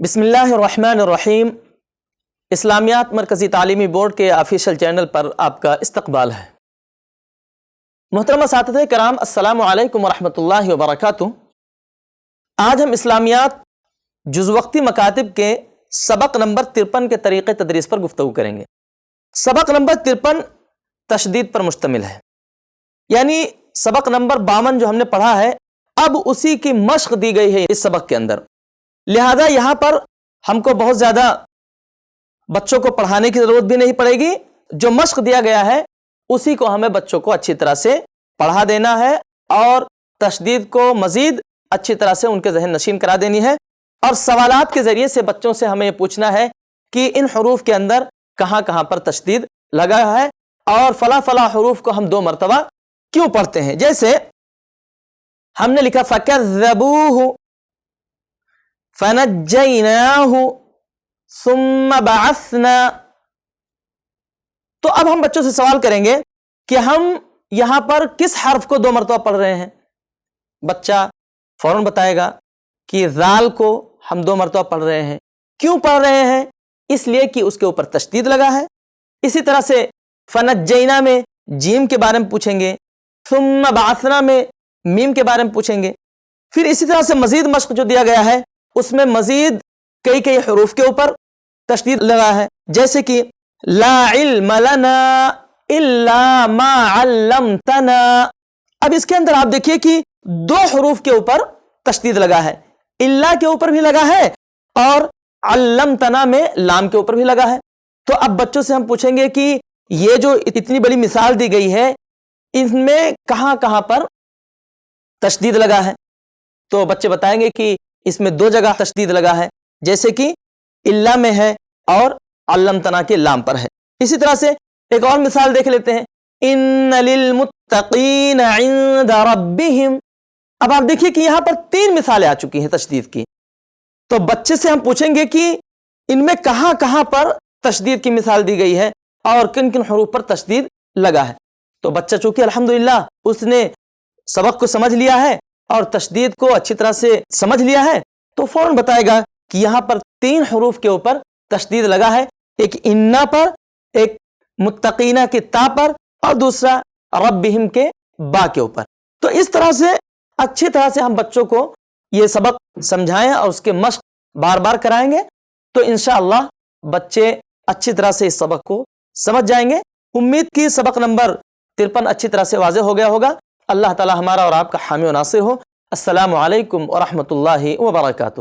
بسم اللہ الرحمن الرحیم۔ اسلامیات مرکزی تعلیمی بورڈ کے آفیشیل چینل پر آپ کا استقبال ہے۔ محترم اساتذہ کرام، السلام علیکم ورحمۃ اللہ وبرکاتہ۔ آج ہم اسلامیات جزء وقتی مکاتب کے سبق نمبر 53 کے طریقے تدریس پر گفتگو کریں گے۔ سبق نمبر 53 تشدید پر مشتمل ہے، یعنی سبق نمبر 52 جو ہم نے پڑھا ہے اب اسی کی مشق دی گئی ہے اس سبق کے اندر، لہذا یہاں پر ہم کو بہت زیادہ بچوں کو پڑھانے کی ضرورت بھی نہیں پڑے گی۔ جو مشق دیا گیا ہے اسی کو ہمیں بچوں کو اچھی طرح سے پڑھا دینا ہے اور تشدید کو مزید اچھی طرح سے ان کے ذہن نشین کرا دینی ہے، اور سوالات کے ذریعے سے بچوں سے ہمیں یہ پوچھنا ہے کہ ان حروف کے اندر کہاں کہاں پر تشدید لگا ہے اور فلاں فلاں حروف کو ہم 2 مرتبہ کیوں پڑھتے ہیں۔ جیسے ہم نے لکھا فَكَذَّبُوهُ فَنَجَّيْنَاهُ ثُمَّ بَعَثْنَا، تو اب ہم بچوں سے سوال کریں گے کہ ہم یہاں پر کس حرف کو 2 مرتبہ پڑھ رہے ہیں۔ بچہ فوراً بتائے گا کہ ذال کو ہم 2 مرتبہ پڑھ رہے ہیں۔ کیوں پڑھ رہے ہیں؟ اس لیے کہ اس کے اوپر تشدید لگا ہے۔ اسی طرح سے فنجینا میں جیم کے بارے میں پوچھیں گے، ثم بعثنا میں میم کے بارے میں پوچھیں گے۔ پھر اسی طرح سے مزید مشق جو دیا گیا ہے اس میں مزید کئی حروف کے اوپر تشدید لگا ہے، جیسے کہ لا علم لنا الا ما علمتنا۔ اب اس کے اندر آپ دیکھیے کہ 2 حروف کے اوپر تشدید لگا ہے، الا کے اوپر بھی لگا ہے اور علمتنا میں لام کے اوپر بھی لگا ہے۔ تو اب بچوں سے ہم پوچھیں گے کہ یہ جو اتنی بڑی مثال دی گئی ہے اس میں کہاں کہاں پر تشدید لگا ہے، تو بچے بتائیں گے کہ اس میں 2 جگہ تشدید لگا ہے، جیسے کہ الا میں ہے اور علمتنا کے لام پر ہے۔ اسی طرح سے ایک اور مثال دیکھ لیتے ہیں، ان للمتقین عند ربہم۔ اب آپ دیکھیے کہ یہاں پر 3 مثالیں آ چکی ہیں تشدید کی، تو بچے سے ہم پوچھیں گے کہ ان میں کہاں کہاں پر تشدید کی مثال دی گئی ہے اور کن کن حروف پر تشدید لگا ہے۔ تو بچہ چونکہ الحمدللہ اس نے سبق کو سمجھ لیا ہے اور تشدید کو اچھی طرح سے سمجھ لیا ہے، تو فوراً بتائے گا کہ یہاں پر 3 حروف کے اوپر تشدید لگا ہے، ایک انا پر، ایک متقینہ کے تا پر، اور دوسرا ربہم کے با کے اوپر۔ تو اس طرح سے اچھی طرح سے ہم بچوں کو یہ سبق سمجھائیں اور اس کے مشق بار بار کرائیں گے تو انشاءاللہ بچے اچھی طرح سے اس سبق کو سمجھ جائیں گے۔ امید کی سبق نمبر 53 اچھی طرح سے واضح ہو گیا ہوگا۔ اللہ تعالی ہمارا اور آپ کا حامی و ناصر ہو۔ السلام علیکم ورحمۃ اللہ وبرکاتہ۔